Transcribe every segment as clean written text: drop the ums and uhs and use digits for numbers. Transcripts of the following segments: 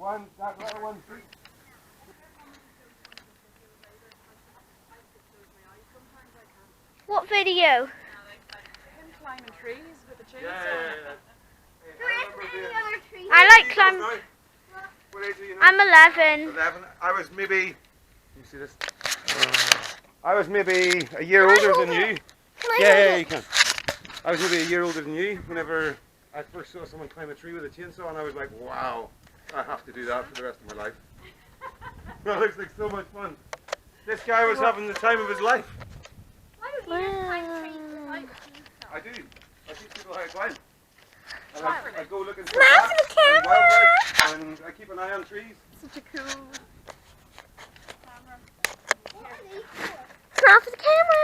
that little one tree. What video? Him climbing trees with a chainsaw. I like climbing. What age are you now? I'm 11. 11. I was maybe. Can you see this? I was maybe a year older than you. Yeah, you can. I was maybe a year older than you whenever I first saw someone climb a tree with a chainsaw, and I was like, wow, I have to do that for the rest of my life. That looks like so much fun. This guy was having the time of his life. Why don't you climb trees without I do. I teach people how to climb. And I go looking for Smile bats for the and camera. wildlife, and I keep an eye on trees. Such a cool camera. Smile for the camera.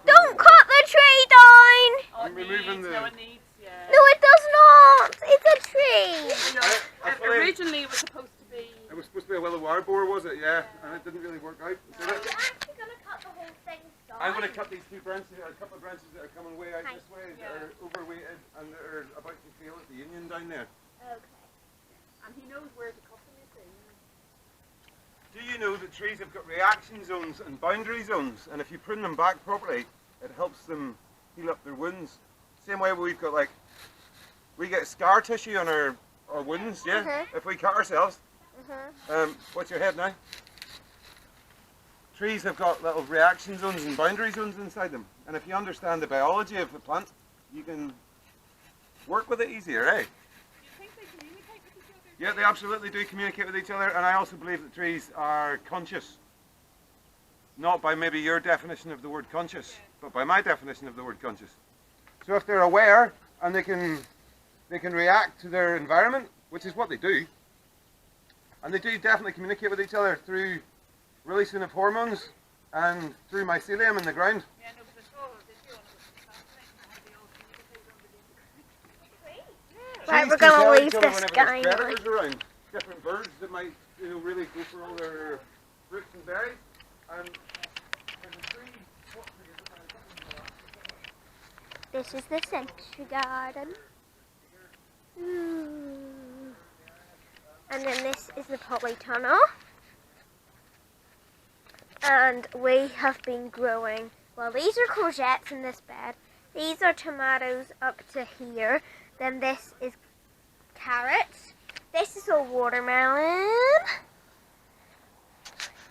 Don't cut the tree down. Oh, I'm removing the. no, it needs, yeah. No, it does not. It's a tree. You know, originally it was supposed to be. It was supposed to be a willow wire boar, was it? Yeah, and it didn't really work out. So Are you actually going to cut the whole thing down? I'm going to cut these two branches, a couple of branches that are coming way out Hi. this way, that are overweighted and that are about to fail at the union down there. Okay. And he knows where to cut them, you see. Do you know that trees have got reaction zones and boundary zones, and if you prune them back properly, it helps them heal up their wounds. Same way we've got we get scar tissue on our wounds, yeah? If we cut ourselves. What's your head now? Trees have got little reaction zones and boundary zones inside them, and if you understand the biology of the plant, you can work with it easier, eh? Do you think they communicate with each other? Yeah, they absolutely do communicate with each other, and I also believe that trees are conscious. Not by maybe your definition of the word conscious, but by my definition of the word conscious. So if they're aware and they can react to their environment, which is what they do, and they do definitely communicate with each other through releasing of hormones and through mycelium in the ground. Yeah, no, but I saw a video and it was fascinating how they all communicate underneath the ground. Right, we're Trees can going tell to each leave other this whenever guy there's now. predators around. Different birds that might really go for all their fruits and berries. And there's a tree. This is the century garden. And then this is the poly tunnel. And we have been growing, well, these are courgettes in this bed. These are tomatoes up to here. Then this is carrots. This is a watermelon.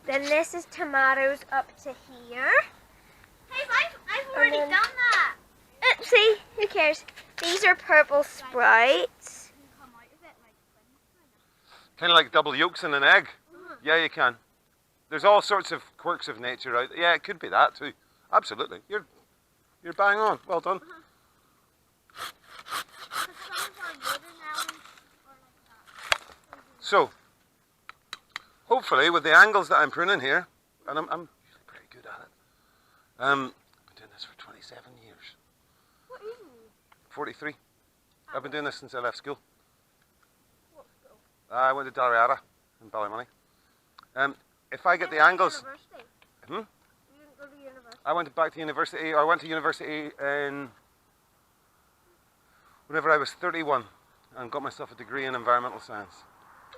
Then this is tomatoes up to here. Hey, I've already done that. Oopsie, who cares? These are purple sprouts. Kind of like double yolks in an egg. Yeah, you can. There's all sorts of quirks of nature out there. Yeah, it could be that too. Absolutely. You're bang on. Well done. So, hopefully with the angles that I'm pruning here, and I'm usually pretty good at it. I've been doing this for 27 years. What is it? 43. I've been doing this since I left school. What school? I went to Dalriada in Ballymoney. If I get the angles... You didn't go to university? I went back to university, I went to university in... whenever I was 31 and got myself a degree in environmental science.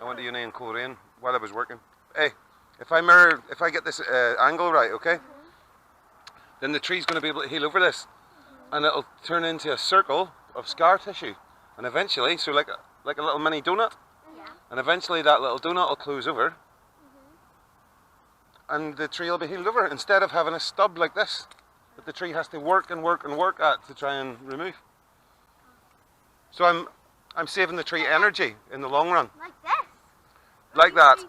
I went to uni in Coleraine while I was working. Hey, if I get this angle right, okay? Then the tree's going to be able to heal over this. And it'll turn into a circle of scar tissue. And eventually, so like a little mini donut. Yeah. And eventually that little donut will close over. And the tree will be healed over, instead of having a stub like this that the tree has to work and work and work at to try and remove. So I'm saving the tree energy in the long run. Like this? Like that.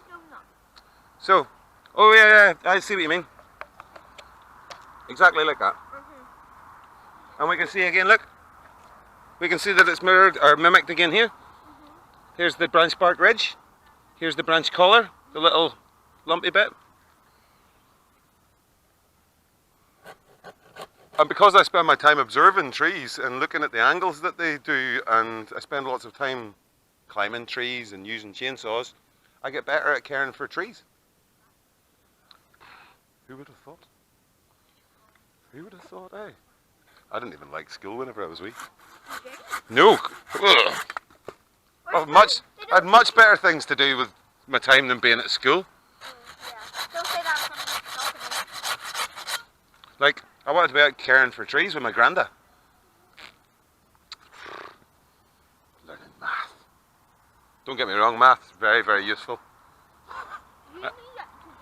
So, oh yeah, I see what you mean. Exactly like that. And we can see again, look. We can see that it's mirrored or mimicked again here. Here's the branch bark ridge. Here's the branch collar, the little lumpy bit. And because I spend my time observing trees and looking at the angles that they do, and I spend lots of time climbing trees and using chainsaws, I get better at caring for trees. Who would have thought? Who would have thought, eh? I didn't even like school whenever I was wee. No! Ugh. I had much better things to do with my time than being at school. Don't say that in front of the balcony. Like, I wanted to be out caring for trees with my granda. Learning math. Don't get me wrong, math's very, very useful. You need to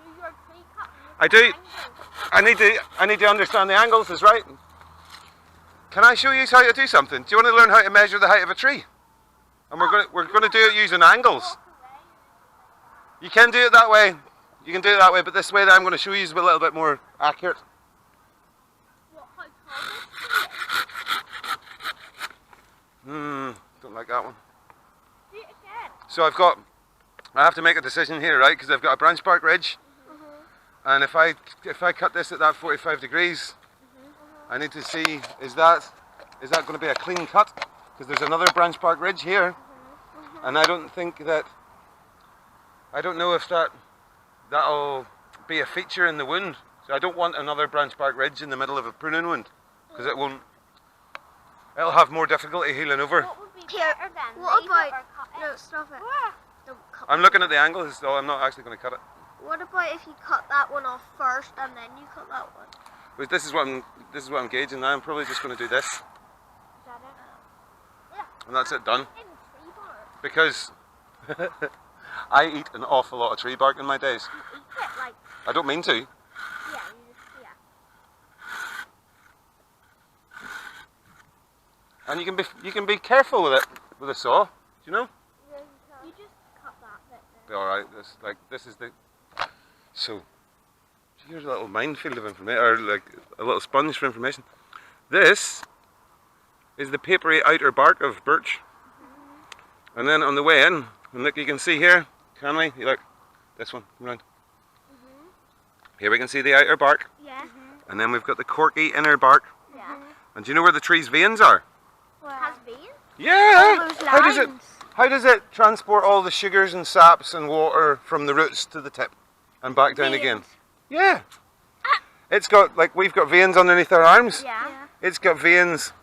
do your tree cutting. I do. I need to understand the angles, is right. Can I show you how to do something? Do you want to learn how to measure the height of a tree? And we're gonna do it using angles. You can do it that way. You can do it that way, but this way that I'm going to show you is a little bit more accurate. What, how tall is it? Don't like that one. Do it again. So I have to make a decision here, right? Because I've got a branch bark ridge, and if I cut this at that 45 degrees, I need to see is that going to be a clean cut? Because there's another branch bark ridge here, and I don't know if that'll be a feature in the wound. So I don't want another branch bark ridge in the middle of a pruning wound, because it'll have more difficulty healing over. What would be better then? What about... No, stop it. Don't cut I'm looking at the angles, so I'm not actually going to cut it. What about if you cut that one off first and then you cut that one? But this is what I'm gauging now. I'm probably just going to do this, Is that it? and that's it done. In tree bark. Because I eat an awful lot of tree bark in my days. You eat it like... I don't mean to. Yeah, you just... Yeah. And you can be careful with it with a saw. Do you know? You just cut that bit there. Be all right. This is the. So here's a little minefield of information, or like a little sponge for information. This is the papery outer bark of birch, and then on the way in, and look, you can see here. Can we? You look, this one. Come round. Here we can see the outer bark, Yeah. and then we've got the corky inner bark. Yeah. And do you know where the tree's veins are? It has veins? Yeah. All those lines. How does it transport all the sugars and saps and water from the roots to the tip and back down again? Veins. Yeah. It's got, like, we've got veins underneath our arms. Yeah. It's got veins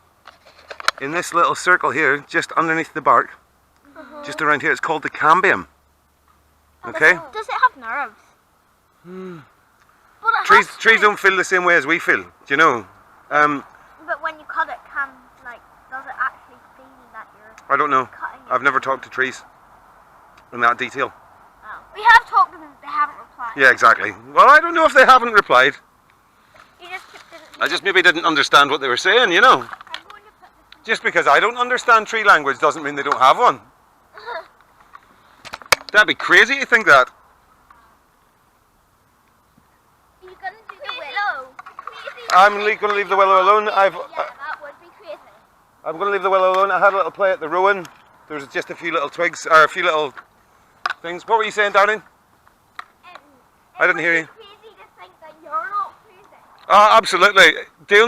in this little circle here, just underneath the bark, just around here. It's called the cambium. Okay? Does it have nerves? But it has Trees don't feel the same way as we feel, do you know? But when you cut it, does it actually feel that you're I don't know. cutting it? I've never talked to trees in that detail. Oh. We have talked to them, they haven't replied. Yeah, exactly. Well, I don't know if they haven't replied. You just didn't... I just maybe didn't understand what they were saying, you know? I'm going to put this... Just because I don't understand tree language doesn't mean they don't have one. That'd be crazy to think that. Are you going to do the willow? I'm going to leave the willow alone. Yeah, that would be crazy. I'm going to leave the willow alone. I had a little play at the ruin. There's just a few little twigs, or a few little things. What were you saying, darling? I didn't hear you. It would be crazy to think that you're not crazy. Oh, absolutely. The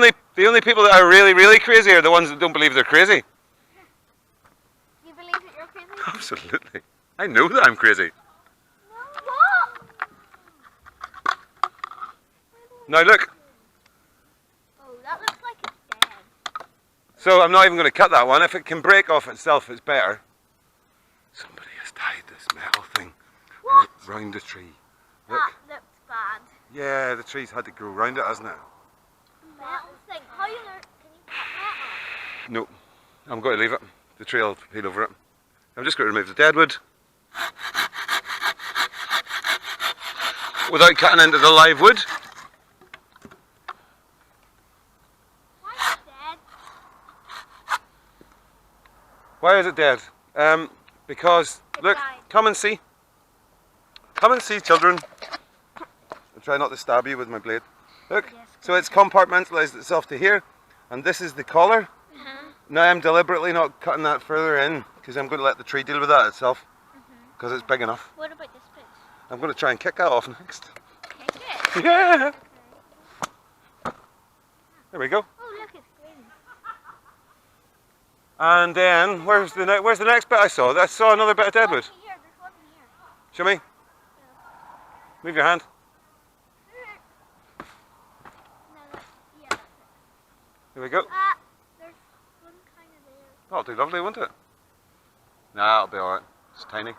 only people that are really, really crazy are the ones that don't believe they're crazy. You believe that you're crazy? Absolutely. I know that I'm crazy. What? Now look. Oh, that looks like it's dead. So I'm not even going to cut that one. If it can break off itself, it's better. Somebody has tied this metal thing What? round the tree. Look. That looks bad. Yeah, the tree's had to grow round it, hasn't it? Metal thing. How you learn? Can you cut that off? No, I'm going to leave it. The tree will heal over it. I'm just going to remove the dead wood without cutting into the live wood. Why is it dead? Why is it dead? Because, It look, died. come and see. Come and see, children. I'll try not to stab you with my blade. Look, Yes, so it's compartmentalised itself to here, and this is the collar. Now I'm deliberately not cutting that further in, because I'm going to let the tree deal with that itself, because it's big enough. What about this bit? I'm going to try and kick that off next. Kick it. Yeah! There we go. Oh, look, it's green. And then, where's the next bit I saw? I saw another bit of deadwood. Here, there's one here. Show me. Move your hand. No, yeah, that's it. Here we go. There's one kind of there. That'll do lovely, won't it? Nah, it'll be alright. It's tiny.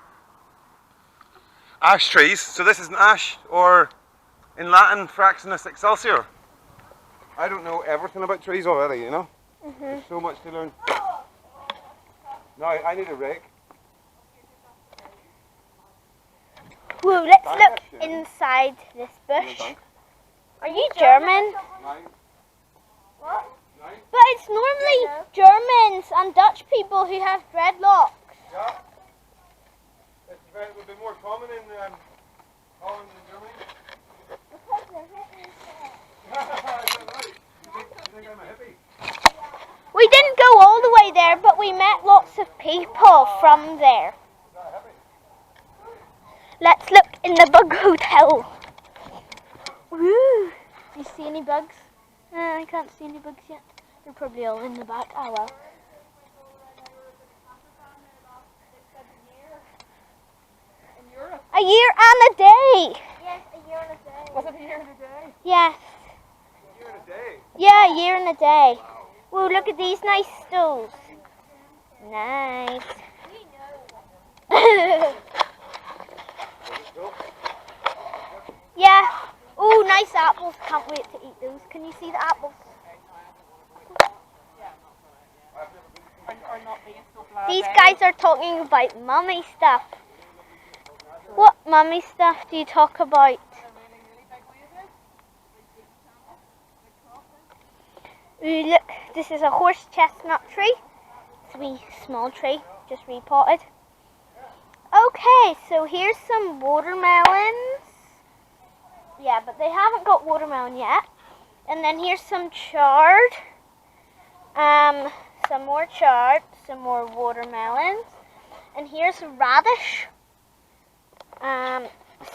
Ash trees. So this is an ash, or in Latin, Fraxinus excelsior. I don't know everything about trees already, you know? There's so much to learn. Now, I need a rake. Whoa, let's look inside this bush. Are you German? What? But it's normally Germans and Dutch people who have dreadlocks. Yeah. It would be more common in Holland and Germany. You think I'm a hippie? We didn't go all the way there, but we met lots of people from there. Let's look in the bug hotel. Woo! Do you see any bugs? I can't see any bugs yet. They're probably all in the back. Oh well. In Europe? A year and a day. Yes, a year and a day. Was it a year and a day? Yes. A year and a day. Yeah, a year and a day. Whoa, look at these nice stools. Nice. Yeah. Oh, nice apples. Can't wait to eat those. Can you see the apples? Or not being so glad. These guys are talking about mummy stuff. What mummy stuff do you talk about? Ooh, look, this is a horse chestnut tree. It's a wee small tree, just repotted. Okay, so here's some watermelons. Yeah, but they haven't got watermelon yet. And then here's some chard. Some more chard, some more watermelons. And here's radish.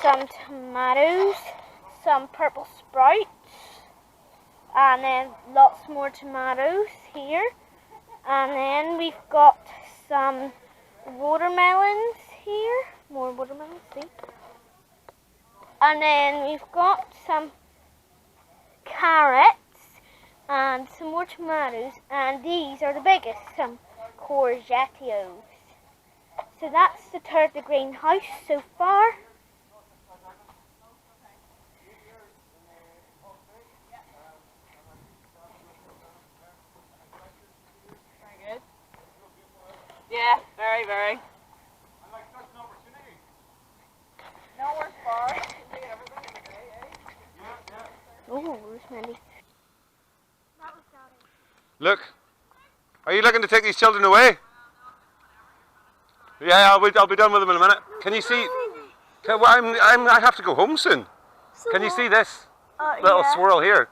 Some tomatoes, some purple sprouts. And then lots more tomatoes here. And then we've got some watermelons here. More watermelons, see? And then we've got some carrots and some more tomatoes. And these are the biggest, some courgettios. So that's the third the greenhouse so far. Very good. Yeah, very, very. No, we're far. We get everything in the day, eh? Oh, rosemary. Look. Are you looking to take these children away? Yeah, I'll be done with them in a minute. Can you see? I have to go home soon. Can you see this little swirl here?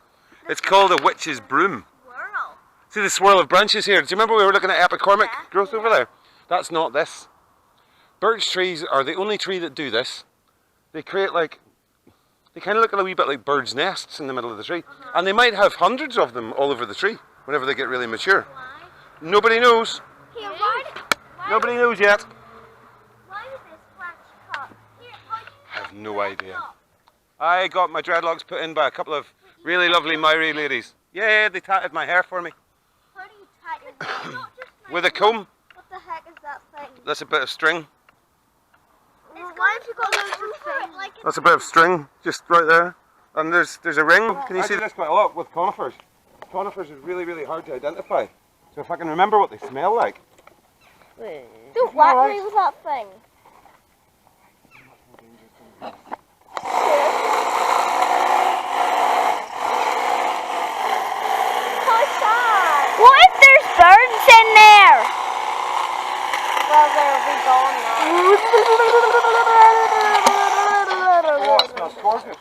It's called a witch's broom. Swirl. See the swirl of branches here? Do you remember we were looking at epicormic growth over there? That's not this. Birch trees are the only tree that do this. They create they kind of look a wee bit like birds' nests in the middle of the tree. And they might have hundreds of them all over the tree whenever they get really mature. Why? Nobody knows. Here, Nobody knows yet. why did this branch cut? Here, I have no idea. I got my dreadlocks put in by a couple of really lovely Maori ladies. Yeah, they tatted my hair for me. How do you tie your hair? Not just With a comb. What the heck is that thing? That's a bit of string. Why have you got loads of things? Like That's a bit of string, just right there. And there's a ring. Can you see this quite a lot with conifers? Conifers is really, really hard to identify. So if I can remember what they smell like. Don't whack me with that thing. What if there's birds in there? Well, they'll be gone now. Oh, it smells gorgeous.